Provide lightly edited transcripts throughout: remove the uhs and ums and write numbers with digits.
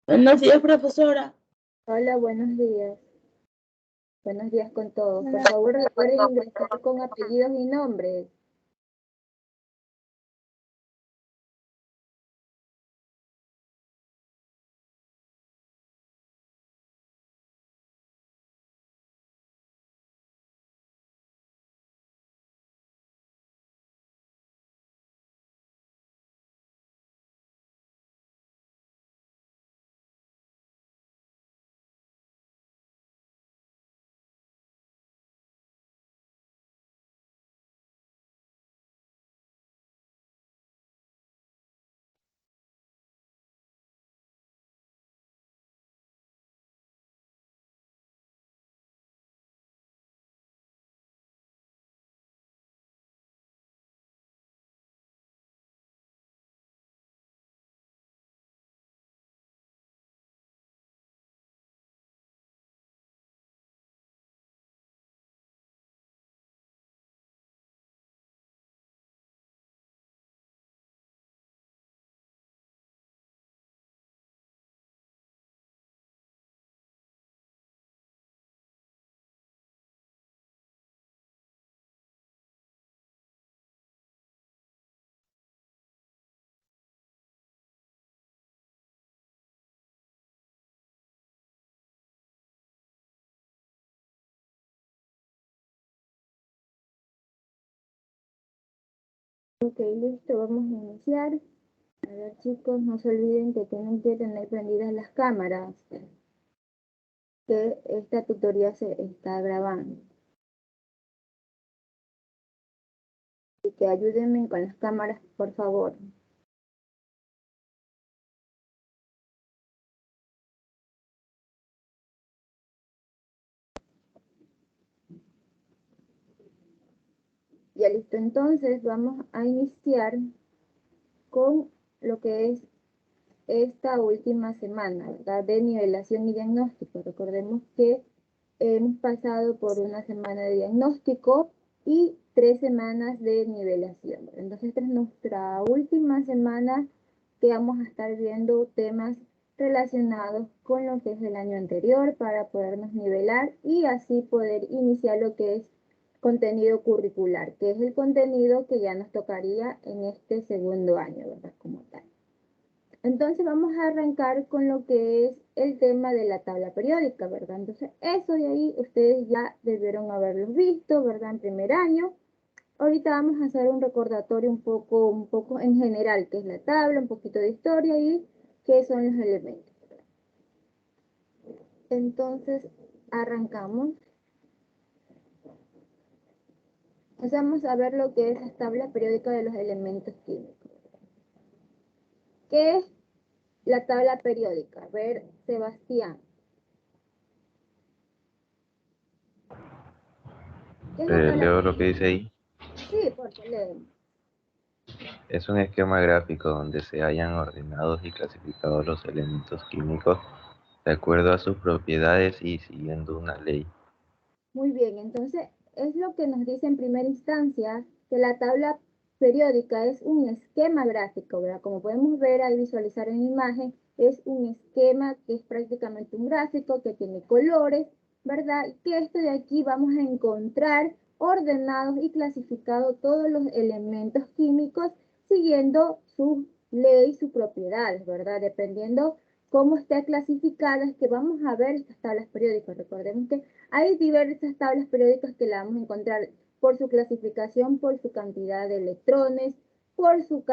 Buenos días, profesora. Hola, buenos días. Buenos días con todos. Por favor, recuerden ingresar con apellidos y nombres. Ok, listo, vamos a iniciar. A ver, chicos, no se olviden que tienen que tener prendidas las cámaras, que esta tutoría se está grabando. Así que ayúdenme con las cámaras, por favor. Ya listo, entonces vamos a iniciar con lo que es esta última semana, ¿verdad? De nivelación y diagnóstico. Recordemos que hemos pasado por una semana de diagnóstico y 3 semanas de nivelación. Entonces, esta es nuestra última semana que vamos a estar viendo temas relacionados con lo que es el año anterior para podernos nivelar y así poder iniciar lo que es contenido curricular, que es el contenido que ya nos tocaría en este segundo año, ¿verdad? Como tal. Entonces vamos a arrancar con lo que es el tema de la tabla periódica, ¿verdad? Entonces eso de ahí ustedes ya debieron haberlos visto, ¿verdad? En primer año. Ahorita vamos a hacer un recordatorio un poco en general, qué es la tabla, un poquito de historia y qué son los elementos. Entonces arrancamos. Entonces vamos a ver lo que es la tabla periódica de los elementos químicos. ¿Qué es la tabla periódica? A ver, Sebastián. Leo lo que dice ahí. Sí, porque leemos. Es un esquema gráfico donde se hayan ordenados y clasificados los elementos químicos de acuerdo a sus propiedades y siguiendo una ley. Muy bien, entonces es lo que nos dice en primera instancia que la tabla periódica es un esquema gráfico, ¿verdad? Como podemos ver al visualizar en la imagen, es un esquema que es prácticamente un gráfico que tiene colores, ¿verdad? Y que esto de aquí vamos a encontrar ordenados y clasificados todos los elementos químicos siguiendo su ley, sus propiedades, ¿verdad? Dependiendo cómo está clasificada, es que vamos a ver estas tablas periódicas. Recordemos que hay diversas tablas periódicas que la vamos a encontrar por su clasificación, por su cantidad de electrones, por su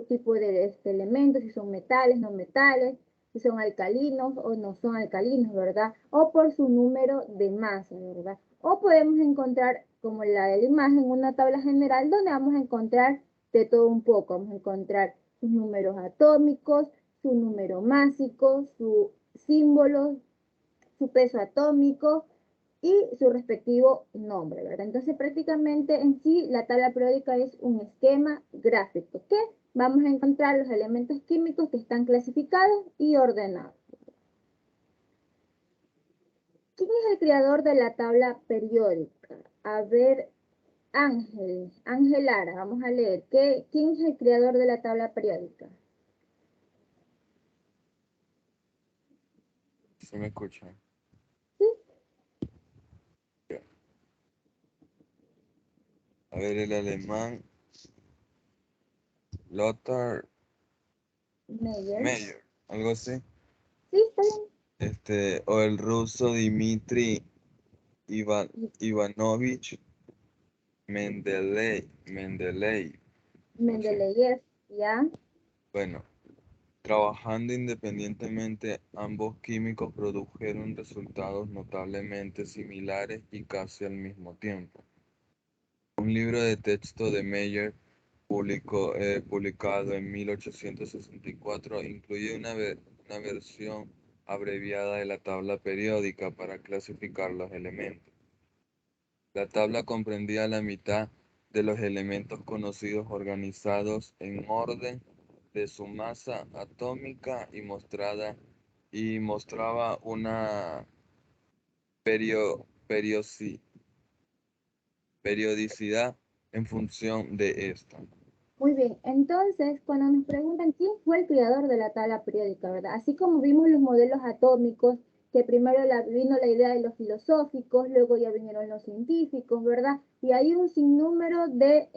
tipo de elementos, si son metales, no metales, si son alcalinos o no son alcalinos, ¿verdad? O por su número de masa, ¿verdad? O podemos encontrar, como la de la imagen, una tabla general donde vamos a encontrar de todo un poco. Vamos a encontrar sus números atómicos, su número másico, su símbolo, su peso atómico y su respectivo nombre, ¿verdad? Entonces, prácticamente en sí, la tabla periódica es un esquema gráfico que vamos a encontrar los elementos químicos que están clasificados y ordenados. ¿Quién es el creador de la tabla periódica? A ver, Ángel Lara, vamos a leer. ¿Quién es el creador de la tabla periódica? ¿Se me escucha? Sí. A ver, el alemán Lothar Meyer, algo así. Sí, está bien. O el ruso Dmitri Ivanovich Mendeleev. No sé. Mendeleev, ¿ya? Bueno, trabajando independientemente, ambos químicos produjeron resultados notablemente similares y casi al mismo tiempo. Un libro de texto de Meyer, publicado en 1864, incluye una versión abreviada de la tabla periódica para clasificar los elementos. La tabla comprendía la mitad de los elementos conocidos organizados en orden de su masa atómica y mostraba una periodicidad en función de esta. Muy bien, entonces cuando nos preguntan quién fue el creador de la tabla periódica, ¿verdad? Así como vimos los modelos atómicos, que primero vino la idea de los filosóficos, luego ya vinieron los científicos, ¿verdad? Y hay un sinnúmero de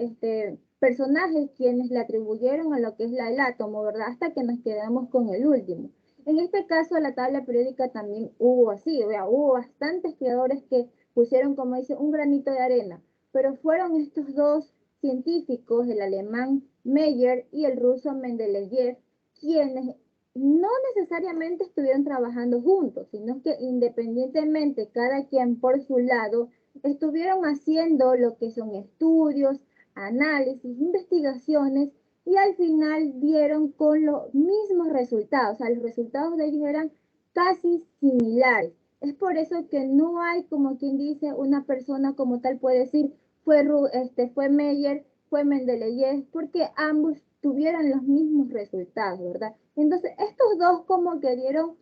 personajes quienes le atribuyeron a lo que es el átomo, ¿verdad? Hasta que nos quedamos con el último. En este caso, la tabla periódica también hubo así, ¿verdad? Hubo bastantes creadores que pusieron, como dice, un granito de arena, pero fueron estos dos científicos, el alemán Meyer y el ruso Mendeleev, quienes no necesariamente estuvieron trabajando juntos, sino que independientemente, cada quien por su lado, estuvieron haciendo lo que son estudios, análisis, investigaciones, y al final dieron con los mismos resultados. O sea, los resultados de ellos eran casi similares. Es por eso que no hay, como quien dice, una persona como tal puede decir, fue Meyer, fue Mendeleev, porque ambos tuvieron los mismos resultados, ¿verdad? Entonces, estos dos como que dieron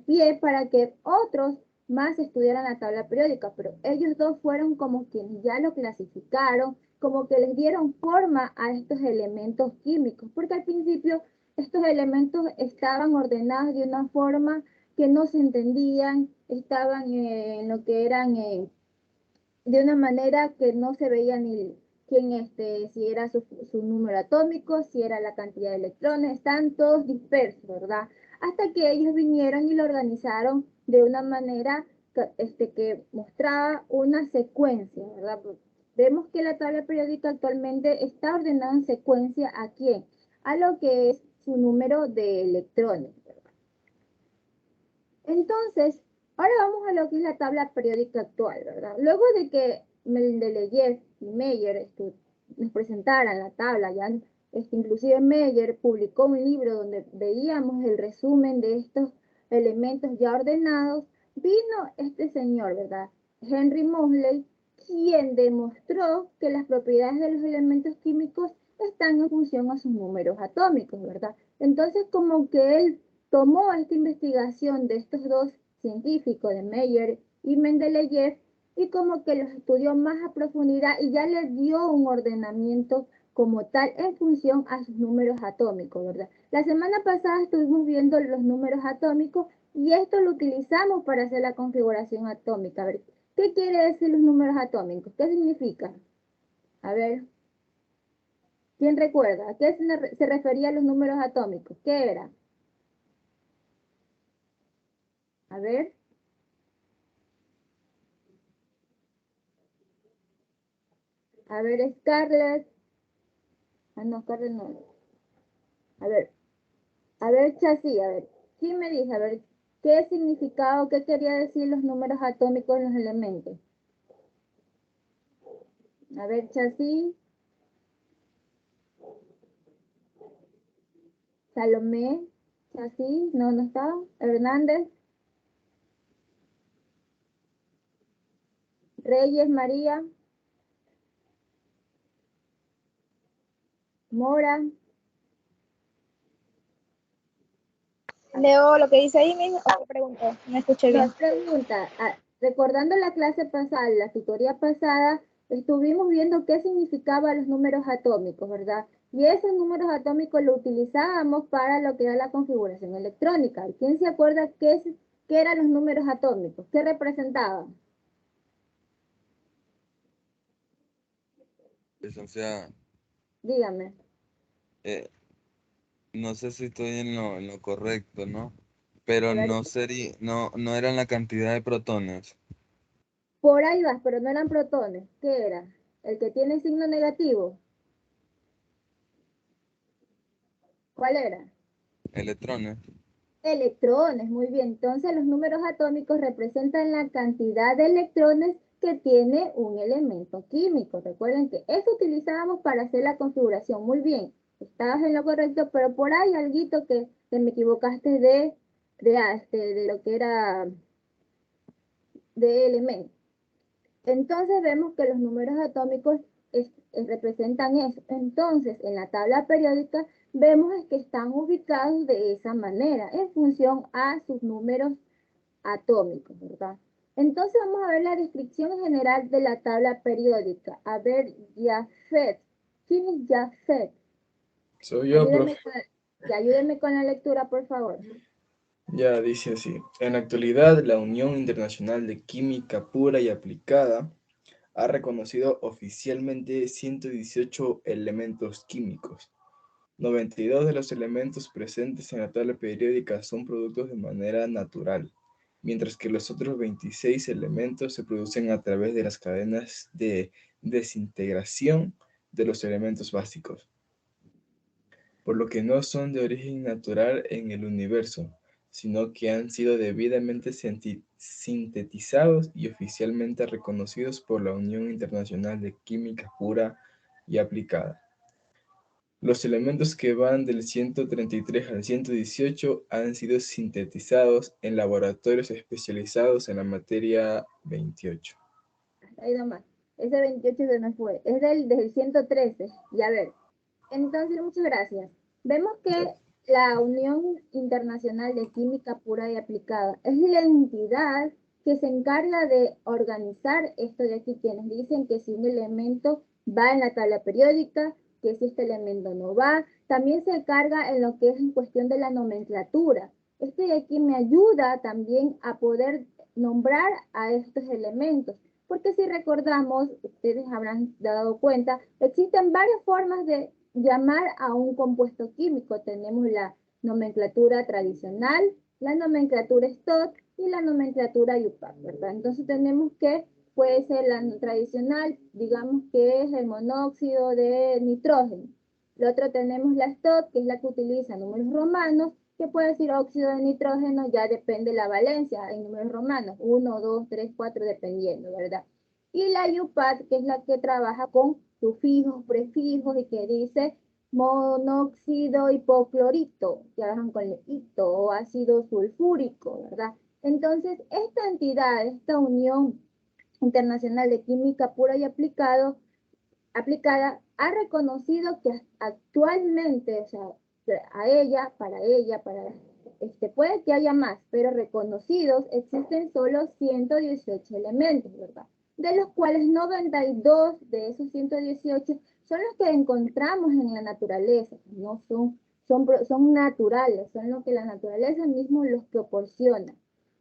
pie para que otros más estudiaran la tabla periódica, pero ellos dos fueron como quienes ya lo clasificaron, como que les dieron forma a estos elementos químicos, porque al principio estos elementos estaban ordenados de una forma que no se entendían, estaban en lo que eran de una manera que no se veía ni quién si era su número atómico, si era la cantidad de electrones, están todos dispersos, ¿verdad? Hasta que ellos vinieron y lo organizaron de una manera que mostraba una secuencia, ¿verdad? Vemos que la tabla periódica actualmente está ordenada en secuencia ¿a quién? A lo que es su número de electrones, ¿verdad? Entonces, ahora vamos a lo que es la tabla periódica actual, ¿verdad? Luego de que Mendeleev y Meyer nos presentaran la tabla, ya inclusive Meyer publicó un libro donde veíamos el resumen de estos elementos ya ordenados, vino este señor, ¿verdad? Henry Moseley, quien demostró que las propiedades de los elementos químicos están en función a sus números atómicos, ¿verdad? Entonces, como que él tomó esta investigación de estos dos científicos, de Meyer y Mendeleev, y como que los estudió más a profundidad y ya le dio un ordenamiento como tal en función a sus números atómicos, ¿verdad? La semana pasada estuvimos viendo los números atómicos y esto lo utilizamos para hacer la configuración atómica. A ver, ¿qué quiere decir los números atómicos? ¿Qué significa? A ver, ¿quién recuerda? ¿A qué se refería a los números atómicos? ¿Qué era? A ver. A ver, Scarlett. Ah, no, Scarlett no. A ver, Chasí, a ver. ¿Quién me dice? A ver, ¿qué significado, qué quería decir los números atómicos en los elementos? A ver, Chasí. Salomé. Chasí, no, no está. Hernández. Reyes, María. Mora. Leo lo que dice ahí mismo, o pregunto, no escuché bien. Nos pregunta, recordando la clase pasada, la tutoría pasada, estuvimos viendo qué significaban los números atómicos, ¿verdad? Y esos números atómicos los utilizábamos para lo que era la configuración electrónica. ¿Quién se acuerda qué eran los números atómicos? ¿Qué representaban? Licenciada, Dígame. eh, no sé si estoy en lo correcto, ¿no? A Pero ver, no eran la cantidad de protones. por ahí vas, pero no eran protones. ¿Qué era? El que tiene signo negativo. ¿Cuál era? Electrones. Electrones, muy bien. Entonces los números atómicos representan la cantidad de electrones que tiene un elemento químico. Recuerden que eso utilizábamos para hacer la configuración. Muy bien, estabas en lo correcto, pero por ahí alguito que te me equivocaste de lo que era de elemento. Entonces vemos que los números atómicos representan eso. Entonces, en la tabla periódica vemos que están ubicados de esa manera, en función a sus números atómicos, ¿verdad? Entonces vamos a ver la descripción general de la tabla periódica. A ver, Jafet. ¿Quién es Jafet? Soy yo, profe. Ayúdenme con la lectura, por favor. Ya dice así. En la actualidad, la Unión Internacional de Química Pura y Aplicada ha reconocido oficialmente 118 elementos químicos. 92 de los elementos presentes en la tabla periódica son productos de manera natural, mientras que los otros 26 elementos se producen a través de las cadenas de desintegración de los elementos básicos, por lo que no son de origen natural en el universo, sino que han sido debidamente sintetizados y oficialmente reconocidos por la Unión Internacional de Química Pura y Aplicada. Los elementos que van del 133 al 118 han sido sintetizados en laboratorios especializados en la materia 28. Ahí nomás. Ese 28 se nos fue. Es del 113. Y a ver. Entonces, muchas gracias. Vemos que la Unión Internacional de Química Pura y Aplicada es la entidad que se encarga de organizar esto de aquí, que nos dicen que si un elemento va en la tabla periódica, que si este elemento no va, también se encarga en lo que es en cuestión de la nomenclatura. Este de aquí me ayuda también a poder nombrar a estos elementos, porque si recordamos, ustedes habrán dado cuenta, existen varias formas de llamar a un compuesto químico. Tenemos la nomenclatura tradicional, la nomenclatura STOT y la nomenclatura IUPAC, ¿verdad? Entonces tenemos que puede ser la tradicional, digamos que es el monóxido de nitrógeno. Lo otro tenemos la STOT, que es la que utiliza números romanos, que puede decir óxido de nitrógeno, ya depende de la valencia en números romanos, 1, 2, 3, 4, dependiendo, ¿verdad? Y la IUPAC, que es la que trabaja con sufijos, prefijos y que dice monóxido hipoclorito, que trabajan con el hito, o ácido sulfúrico, ¿verdad? Entonces, esta entidad, esta Unión Internacional de Química Pura y Aplicada, ha reconocido que actualmente, o sea, para puede que haya más, pero reconocidos existen solo 118 elementos, ¿verdad? De los cuales 92 de esos 118 son los que encontramos en la naturaleza, no son naturales, son los que la naturaleza mismo los proporciona.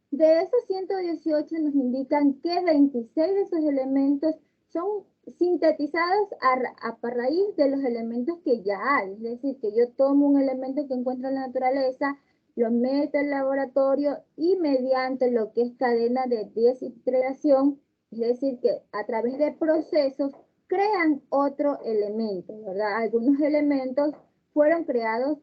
De esos 118 nos indican que 26 de esos elementos son sintetizados a raíz de los elementos que ya hay. Es decir, que yo tomo un elemento que encuentro en la naturaleza, lo meto al laboratorio y mediante lo que es cadena de desintegración, es decir, que a través de procesos crean otro elemento, ¿verdad? Algunos elementos fueron creados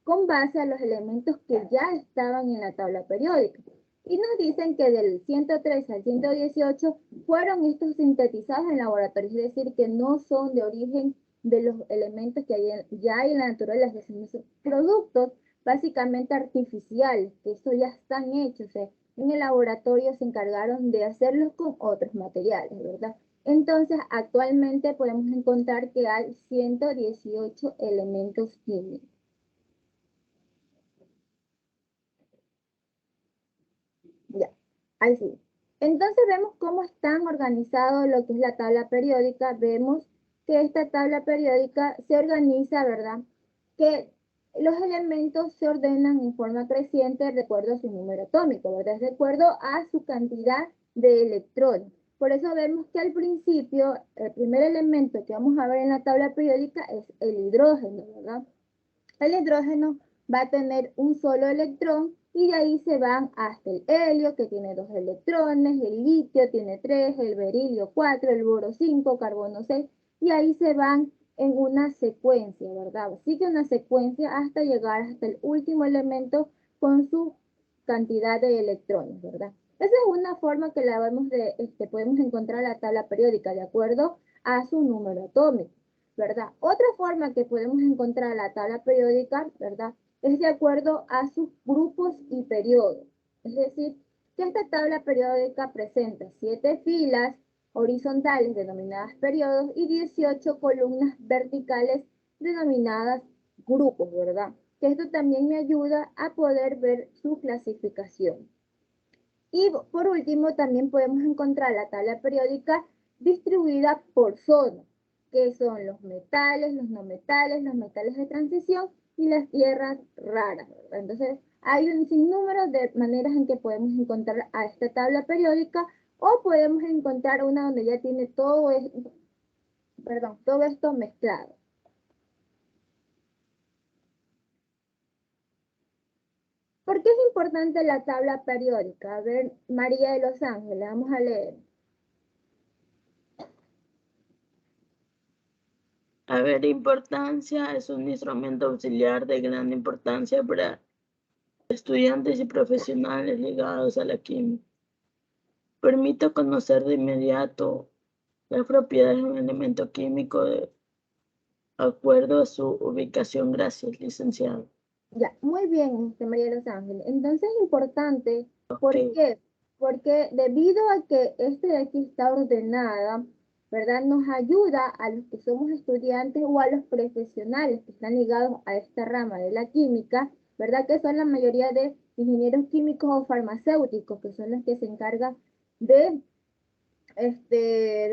con base a los elementos que ya estaban en la tabla periódica. Y nos dicen que del 103 al 118 fueron estos sintetizados en laboratorio, es decir, que no son de origen de los elementos que ya hay en la naturaleza, sino son productos básicamente artificiales, que eso ya están hechos, en el laboratorio se encargaron de hacerlos con otros materiales, ¿verdad? Entonces, actualmente podemos encontrar que hay 118 elementos químicos. Ya, ahí sí. Entonces vemos cómo están organizados lo que es la tabla periódica. Vemos que esta tabla periódica se organiza, ¿verdad? Que los elementos se ordenan en forma creciente de acuerdo a su número atómico, ¿verdad? De acuerdo a su cantidad de electrones. Por eso vemos que al principio, el primer elemento que vamos a ver en la tabla periódica es el hidrógeno, ¿verdad? El hidrógeno va a tener un solo electrón y de ahí se van hasta el helio, que tiene 2 electrones, el litio tiene 3, el berilio 4, el boro 5, carbono 6, y ahí se van en una secuencia, ¿verdad? Sigue una secuencia hasta llegar hasta el último elemento con su cantidad de electrones, ¿verdad? Esa es una forma que la vemos podemos encontrar la tabla periódica de acuerdo a su número atómico, ¿verdad? Otra forma que podemos encontrar la tabla periódica, ¿verdad? Es de acuerdo a sus grupos y periodos. Es decir, que esta tabla periódica presenta 7 filas horizontales denominadas periodos y 18 columnas verticales denominadas grupos, ¿verdad? Que esto también me ayuda a poder ver su clasificación. Y por último, también podemos encontrar la tabla periódica distribuida por zona, que son los metales, los no metales, los metales de transición y las tierras raras, ¿verdad? Entonces, hay un sinnúmero de maneras en que podemos encontrar a esta tabla periódica o podemos encontrar una donde ya tiene todo esto mezclado. ¿Por qué es importante la tabla periódica? A ver, María de los Ángeles, vamos a leer. A ver, importancia es un instrumento auxiliar de gran importancia para estudiantes y profesionales ligados a la química. Permite conocer de inmediato las propiedades de un elemento químico de acuerdo a su ubicación. Gracias, licenciado. Ya, muy bien, María de los Ángeles. Entonces es importante, ¿por Ok. qué? Porque debido a que este de aquí está ordenada, ¿verdad? Nos ayuda a los que somos estudiantes o a los profesionales que están ligados a esta rama de la química, ¿verdad? Que son la mayoría de ingenieros químicos o farmacéuticos, que son los que se encargan de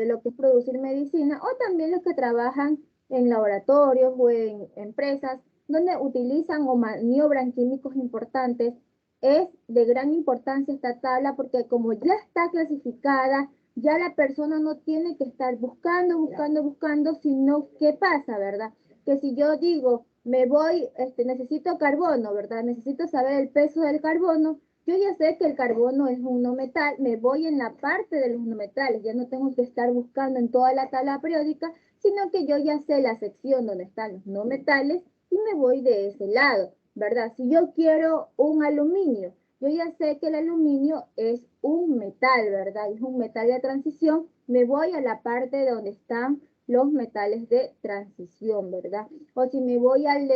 lo que es producir medicina, o también los que trabajan en laboratorios o en empresas donde utilizan o maniobran químicos importantes. Es de gran importancia esta tabla porque como ya está clasificada, ya la persona no tiene que estar buscando, sino ¿qué pasa, verdad? Que si yo digo, me voy, necesito carbono, ¿verdad? Necesito saber el peso del carbono. Yo ya sé que el carbono es un no metal, me voy en la parte de los no metales, ya no tengo que estar buscando en toda la tabla periódica, sino que yo ya sé la sección donde están los no metales y me voy de ese lado, ¿verdad? Si yo quiero un aluminio, yo ya sé que el aluminio es un metal, ¿verdad? Es un metal de transición, me voy a la parte donde están los metales de transición, ¿verdad? O si me voy al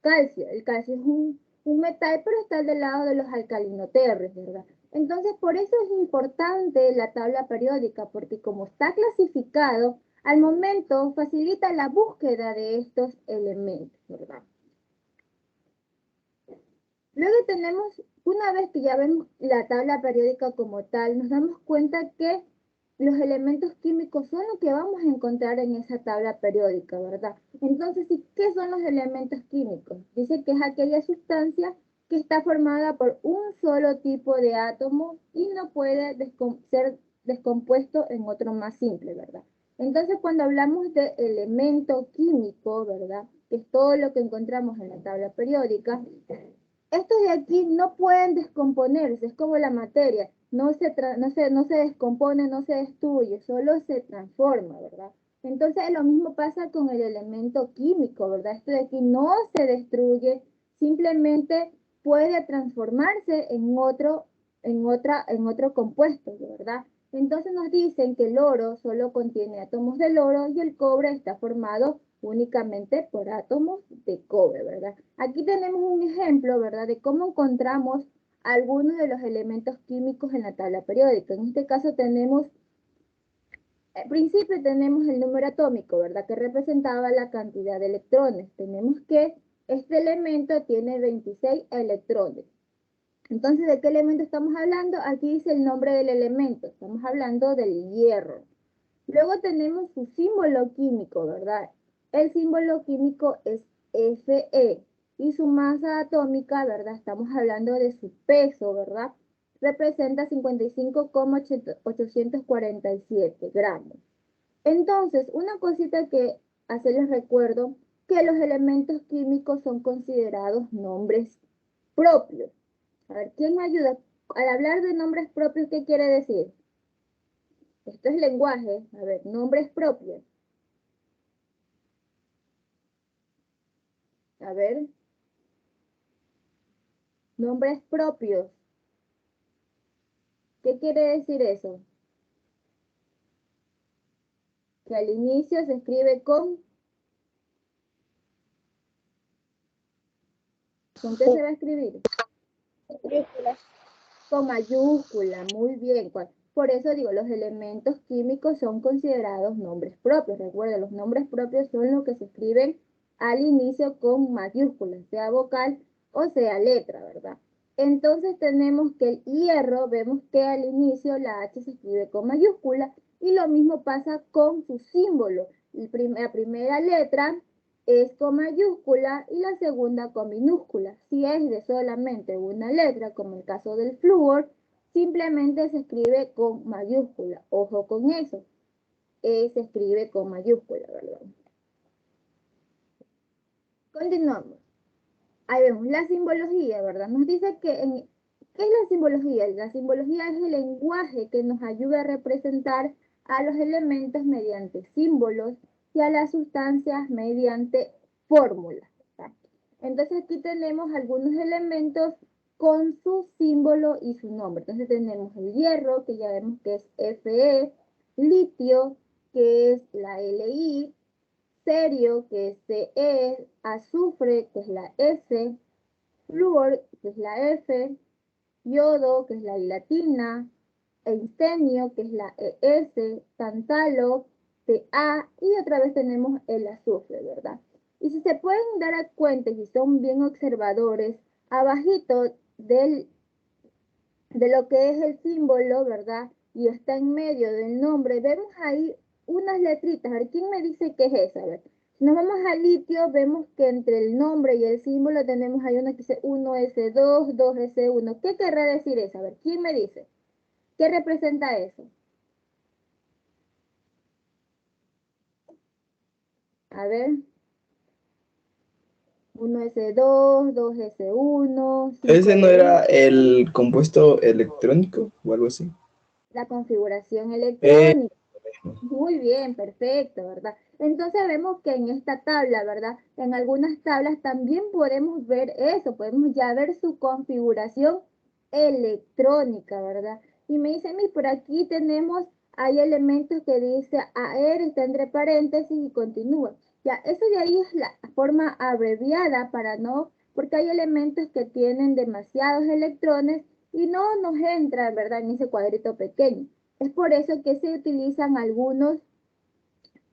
calcio, el calcio es un metal, pero está del lado de los alcalinoterres, ¿verdad? Entonces, por eso es importante la tabla periódica, porque como está clasificado, al momento facilita la búsqueda de estos elementos, ¿verdad? Luego tenemos, una vez que ya vemos la tabla periódica como tal, nos damos cuenta que los elementos químicos son lo que vamos a encontrar en esa tabla periódica, ¿verdad? Entonces, ¿qué son los elementos químicos? Dice que es aquella sustancia que está formada por un solo tipo de átomo y no puede ser descompuesto en otro más simple, ¿verdad? Entonces, cuando hablamos de elemento químico, ¿verdad? Que es todo lo que encontramos en la tabla periódica, estos de aquí no pueden descomponerse, es como la materia, no se descompone, no se destruye, solo se transforma, ¿verdad? Entonces lo mismo pasa con el elemento químico, ¿verdad? Esto de aquí no se destruye, simplemente puede transformarse en otro compuesto, ¿verdad? Entonces nos dicen que el oro solo contiene átomos del oro y el cobre está formado únicamente por átomos de cobre, ¿verdad? Aquí tenemos un ejemplo, ¿verdad? De cómo encontramos algunos de los elementos químicos en la tabla periódica. En este caso tenemos, al principio tenemos el número atómico, ¿verdad? Que representaba la cantidad de electrones. Tenemos que este elemento tiene 26 electrones. Entonces, ¿de qué elemento estamos hablando? Aquí dice el nombre del elemento. Estamos hablando del hierro. Luego tenemos su símbolo químico, ¿verdad? El símbolo químico es Fe y su masa atómica, ¿verdad? Estamos hablando de su peso, ¿verdad? Representa 55,847 gramos. Entonces, una cosita que hacerles recuerdo, que los elementos químicos son considerados nombres propios. A ver, ¿quién me ayuda? Al hablar de nombres propios, ¿qué quiere decir? Esto es lenguaje. A ver, nombres propios. A ver, nombres propios. ¿Qué quiere decir eso? Que al inicio se escribe ¿con qué se va a escribir? Mayúsculas. Con mayúscula, muy bien. Por eso digo, los elementos químicos son considerados nombres propios. Recuerda, los nombres propios son los que se escriben al inicio con mayúsculas, sea vocal o sea letra, ¿verdad? Entonces tenemos que el hierro, vemos que al inicio la H se escribe con mayúscula y lo mismo pasa con su símbolo. La primera letra es con mayúscula y la segunda con minúscula. Si es de solamente una letra, como el caso del flúor, simplemente se escribe con mayúscula. Ojo con eso. Se escribe con mayúscula, ¿verdad? Continuamos. Ahí vemos la simbología, ¿verdad? Nos dice que ¿qué es la simbología? La simbología es el lenguaje que nos ayuda a representar a los elementos mediante símbolos y a las sustancias mediante fórmulas. ¿Tá? Entonces aquí tenemos algunos elementos con su símbolo y su nombre. Entonces tenemos el hierro, que ya vemos que es Fe, litio, que es la Li, cerio, que es Ce, azufre, que es la S, flúor, que es la F, yodo, que es la I latina, einstenio, que es la ES, tantalo, Ta, y otra vez tenemos el azufre, ¿verdad? Y si se pueden dar cuenta, si son bien observadores, abajito de lo que es el símbolo, ¿verdad? Y está en medio del nombre, vemos ahí unas letritas. A ver, ¿quién me dice qué es esa? A ver, si nos vamos al litio, vemos que entre el nombre y el símbolo tenemos ahí una que dice 1S2, 2S1. ¿Qué querrá decir eso? A ver, ¿quién me dice? ¿Qué representa eso? A ver, 1S2, 2S1, ¿Ese no 5S1. era el compuesto electrónico o algo así? La configuración Eh, electrónica. Muy bien, perfecto, ¿verdad? Entonces vemos que en esta tabla, ¿verdad? En algunas tablas también podemos ver eso, podemos ya ver su configuración electrónica, ¿verdad? Y me dice, mi, por aquí tenemos, hay elementos que dice AR, está entre paréntesis y continúa. Ya, eso de ahí es la forma abreviada para no, porque hay elementos que tienen demasiados electrones y no nos entran, ¿verdad? En ese cuadrito pequeño. Es por eso que se utilizan algunos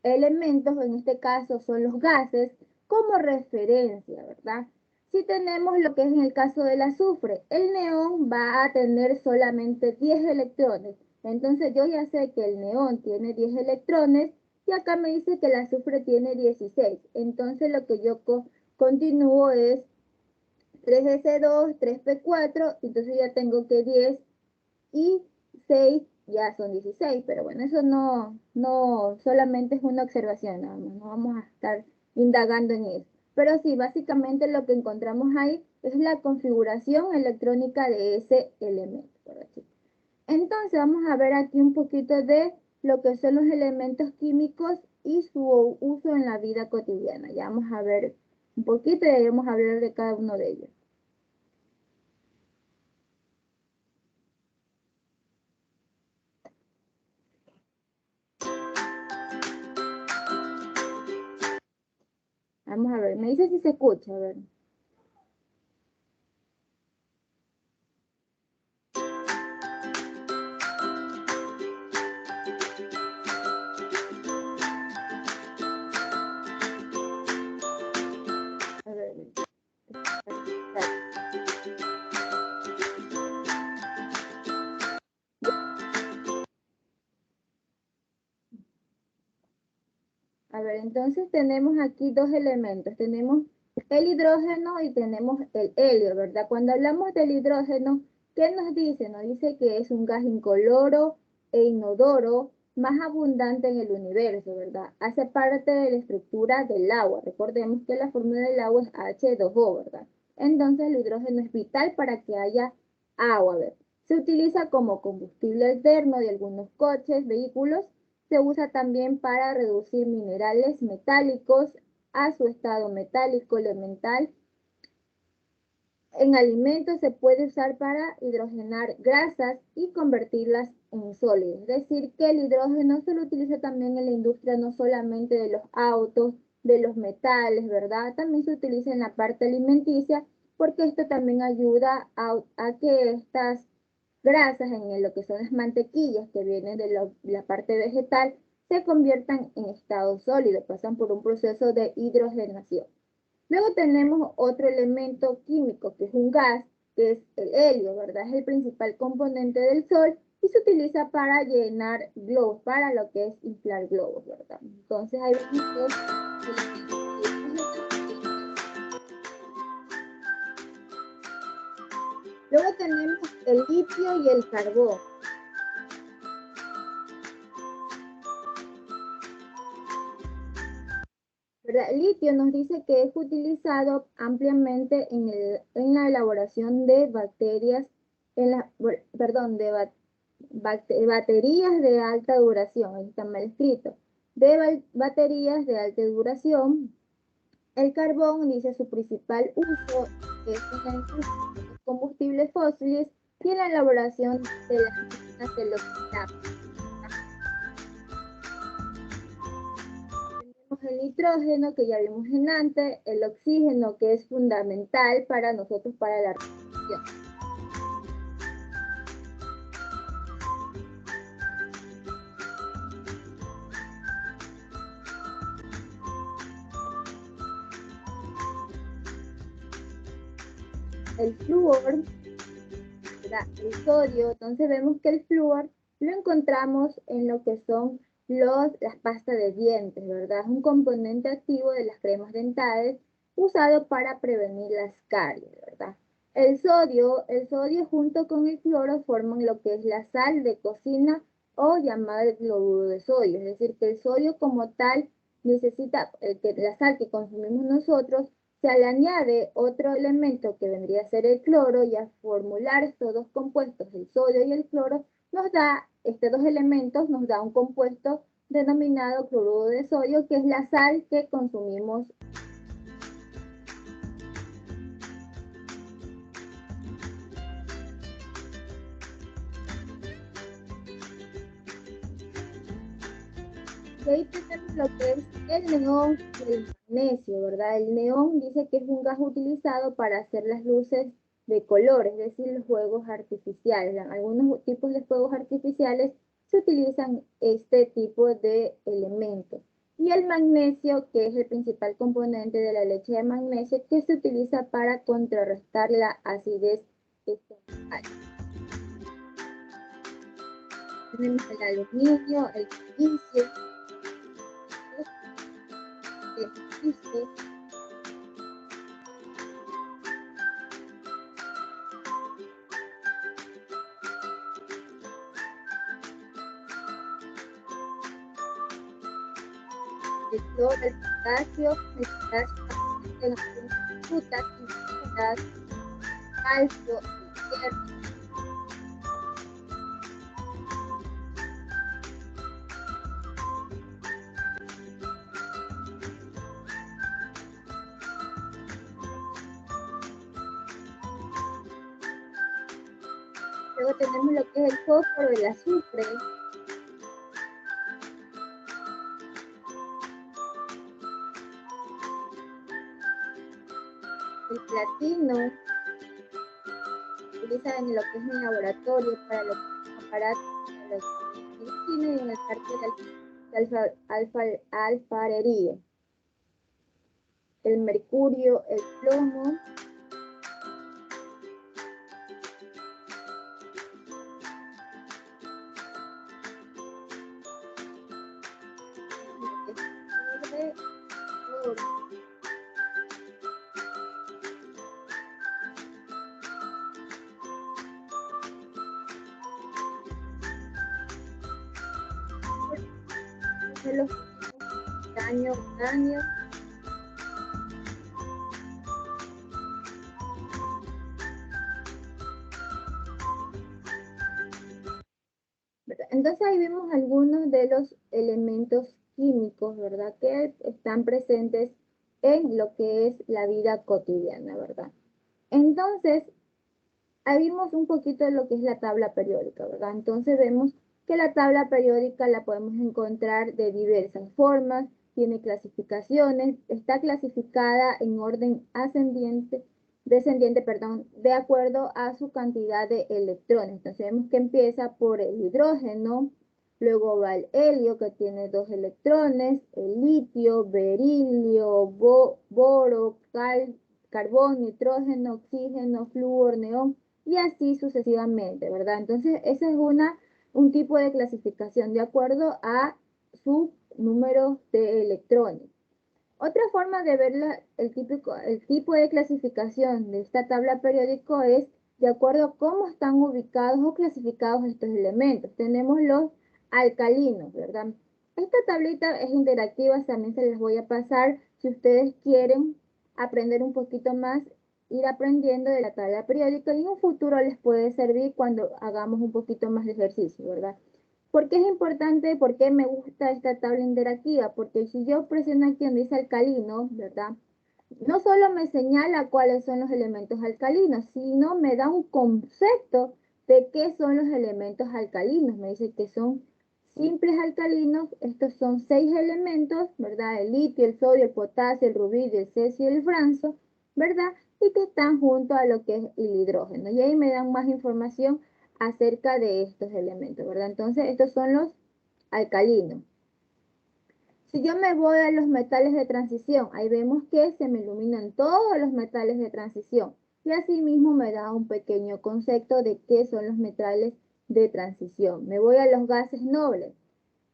elementos, en este caso son los gases, como referencia, ¿verdad? Si tenemos lo que es en el caso del azufre, el neón va a tener solamente 10 electrones. Entonces yo ya sé que el neón tiene 10 electrones y acá me dice que el azufre tiene 16. Entonces lo que yo continúo es 3S2, 3P4, entonces ya tengo que 10 y 6 ya son 16, pero bueno, eso no solamente es una observación, nada más, no vamos a estar indagando en eso. Pero sí, básicamente lo que encontramos ahí es la configuración electrónica de ese elemento. Entonces vamos a ver aquí un poquito de lo que son los elementos químicos y su uso en la vida cotidiana. Ya vamos a ver un poquito y vamos a hablar de cada uno de ellos. Vamos a ver, me dice si se escucha, a ver. A ver. ver, entonces tenemos aquí dos elementos. Tenemos el hidrógeno y tenemos el helio, ¿verdad? Cuando hablamos del hidrógeno, ¿qué nos dice? Nos dice que es un gas incoloro e inodoro más abundante en el universo, ¿verdad? Hace parte de la estructura del agua. Recordemos que la fórmula del agua es H2O, ¿verdad? Entonces el hidrógeno es vital para que haya agua, ¿verdad? Se utiliza como combustible alterno de algunos coches, vehículos. Se usa también para reducir minerales metálicos a su estado metálico elemental. En alimentos se puede usar para hidrogenar grasas y convertirlas en sólidos. Es decir, que el hidrógeno se lo utiliza también en la industria, no solamente de los autos, de los metales, ¿verdad? También se utiliza en la parte alimenticia, porque esto también ayuda a que estas grasas en lo que son las mantequillas que vienen de la parte vegetal se conviertan en estado sólido, pasan por un proceso de hidrogenación. Luego tenemos otro elemento químico que es un gas, que es el helio, ¿verdad? Es el principal componente del Sol y se utiliza para llenar globos, para lo que es inflar globos, ¿verdad? Entonces ahí vemos luego tenemos el litio y el carbón. ¿Verdad? El litio nos dice que es utilizado ampliamente en la elaboración de bacterias, baterías de alta duración, ahí está mal escrito, de baterías de alta duración. El carbón dice su principal uso es en la industria de los combustibles fósiles y en la elaboración de las máquinas de los metal. El nitrógeno que ya vimos en antes, el oxígeno que es fundamental para nosotros para la respiración. El flúor, el sodio, entonces vemos que el flúor lo encontramos en lo que son las pastas de dientes, ¿verdad? Es un componente activo de las cremas dentales usado para prevenir las caries, ¿verdad? El sodio junto con el cloro forman lo que es la sal de cocina o llamada el cloruro de sodio, es decir, que el sodio como tal necesita, la sal que consumimos nosotros, se le añade otro elemento que vendría a ser el cloro y a formular estos dos compuestos, el sodio y el cloro, nos da, estos dos elementos nos da un compuesto denominado cloruro de sodio, que es la sal que consumimos. Y ahí tenemos lo que es el neón y el magnesio, ¿verdad? El neón dice que es un gas utilizado para hacer las luces de color, es decir, los fuegos artificiales. En algunos tipos de fuegos artificiales se utilizan este tipo de elementos. Y el magnesio, que es el principal componente de la leche de magnesio, que se utiliza para contrarrestar la acidez estomacal. Tenemos el aluminio, el silicio, el cloro, el potasio en algunas frutas, verduras, calcio, el hierro. Luego tenemos lo que es el fósforo, el azufre, el platino, se utiliza en lo que es el laboratorio para los aparatos de medicina y en el parte de alfarería. El mercurio, el plomo, de los años, años. Entonces ahí vemos algunos de los elementos químicos, ¿verdad? Que están presentes en lo que es la vida cotidiana, ¿verdad? Entonces, ahí vimos un poquito de lo que es la tabla periódica, ¿verdad? Entonces vemos que la tabla periódica la podemos encontrar de diversas formas, tiene clasificaciones, está clasificada en orden descendiente, perdón, de acuerdo a su cantidad de electrones. Entonces vemos que empieza por el hidrógeno, luego va el helio que tiene 2 electrones, el litio, berilio, boro, carbón, nitrógeno, oxígeno, flúor, neón, y así sucesivamente, ¿verdad? Entonces, ese es un tipo de clasificación de acuerdo a su número de electrones. Otra forma de ver el tipo de clasificación de esta tabla periódica es de acuerdo a cómo están ubicados o clasificados estos elementos. Tenemos los alcalinos, ¿verdad? Esta tablita es interactiva, también se les voy a pasar si ustedes quieren aprender un poquito más, ir aprendiendo de la tabla periódica y en un futuro les puede servir cuando hagamos un poquito más de ejercicio, ¿verdad? ¿Por qué es importante? ¿Por qué me gusta esta tabla interactiva? Porque si yo presiono aquí donde dice alcalino, ¿verdad? No solo me señala cuáles son los elementos alcalinos, sino me da un concepto de qué son los elementos alcalinos. Me dice que son simples alcalinos, estos son 6 elementos, ¿verdad? El litio, el sodio, el potasio, el rubidio, el cesio y el francio, ¿verdad? Y que están junto a lo que es el hidrógeno. Y ahí me dan más información acerca de estos elementos, ¿verdad? Entonces, estos son los alcalinos. Si yo me voy a los metales de transición, ahí vemos que se me iluminan todos los metales de transición. Y asimismo me da un pequeño concepto de qué son los metales de transición. Me voy a los gases nobles.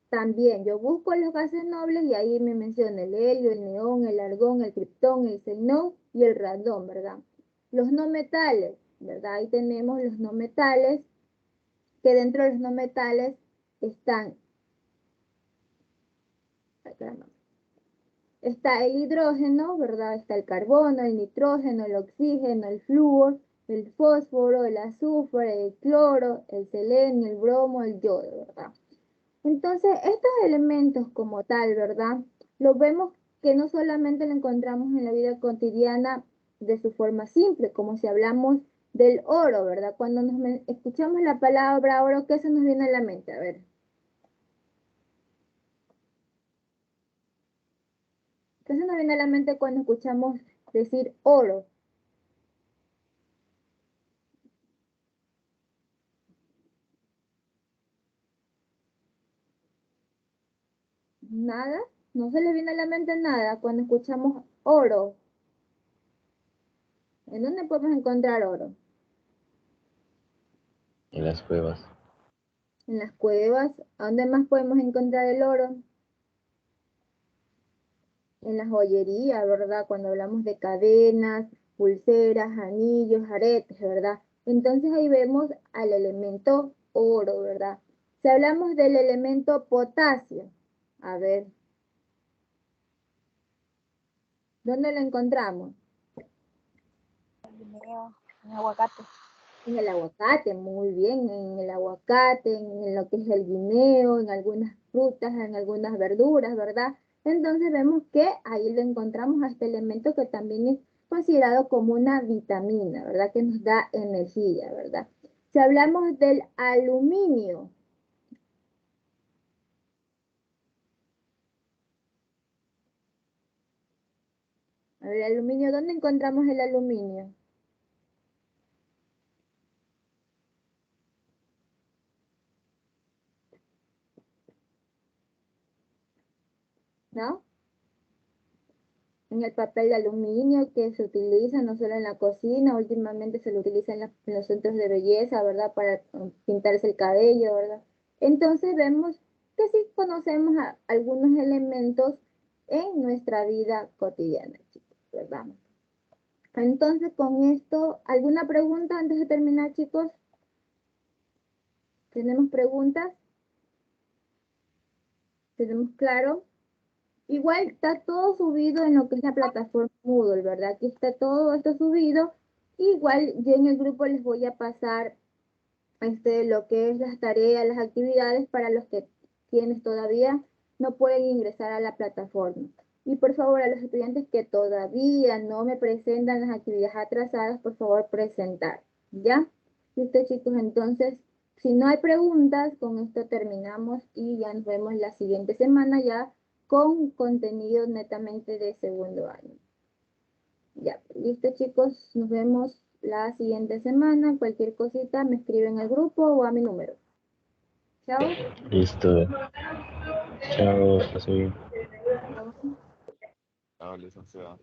También yo busco los gases nobles y ahí me menciona el helio, el neón, el argón, el criptón, el xenón y el radón, ¿verdad? Los no metales, ¿verdad? Ahí tenemos los no metales, que dentro de los no metales están, está el hidrógeno, ¿verdad? Está el carbono, el nitrógeno, el oxígeno, el flúor, el fósforo, el azufre, el cloro, el selenio, el bromo, el yodo, ¿verdad? Entonces, estos elementos como tal, ¿verdad? Los vemos que no solamente lo encontramos en la vida cotidiana de su forma simple, como si hablamos del oro, ¿verdad? Cuando escuchamos la palabra oro, ¿qué se nos viene a la mente? A ver. ¿Qué se nos viene a la mente cuando escuchamos decir oro? Nada, no se les viene a la mente nada cuando escuchamos oro. ¿En dónde podemos encontrar oro? En las cuevas. En las cuevas. ¿A dónde más podemos encontrar el oro? En la joyería, ¿verdad? Cuando hablamos de cadenas, pulseras, anillos, aretes, ¿verdad? Entonces ahí vemos al elemento oro, ¿verdad? Si hablamos del elemento potasio, a ver, ¿dónde lo encontramos? En aguacate. En el aguacate, muy bien, en el aguacate, en lo que es el guineo, en algunas frutas, en algunas verduras, ¿verdad? Entonces vemos que ahí lo encontramos a este elemento que también es considerado como una vitamina, ¿verdad? Que nos da energía, ¿verdad? Si hablamos del aluminio, a ver, el aluminio, ¿dónde encontramos el aluminio? ¿No? En el papel de aluminio que se utiliza no solo en la cocina, últimamente se lo utiliza en los centros de belleza, ¿verdad? Para pintarse el cabello, ¿verdad? Entonces vemos que sí conocemos algunos elementos en nuestra vida cotidiana, chicos, ¿verdad? Entonces con esto, ¿alguna pregunta antes de terminar, chicos? ¿Tenemos preguntas? ¿Tenemos claro? Igual está todo subido en lo que es la plataforma Moodle, ¿verdad? Aquí está todo esto subido. Igual yo en el grupo les voy a pasar lo que es las tareas, las actividades para los que quienes todavía no pueden ingresar a la plataforma. Y por favor, a los estudiantes que todavía no me presentan las actividades atrasadas, por favor, presentar. ¿Ya? Listo, chicos. Entonces, si no hay preguntas, con esto terminamos y ya nos vemos la siguiente semana ya con contenido netamente de segundo año. Ya, listo, chicos. Nos vemos la siguiente semana. Cualquier cosita me escriben al grupo o a mi número. Chao. Listo. Chao, hasta bien. Chao. Licenciada.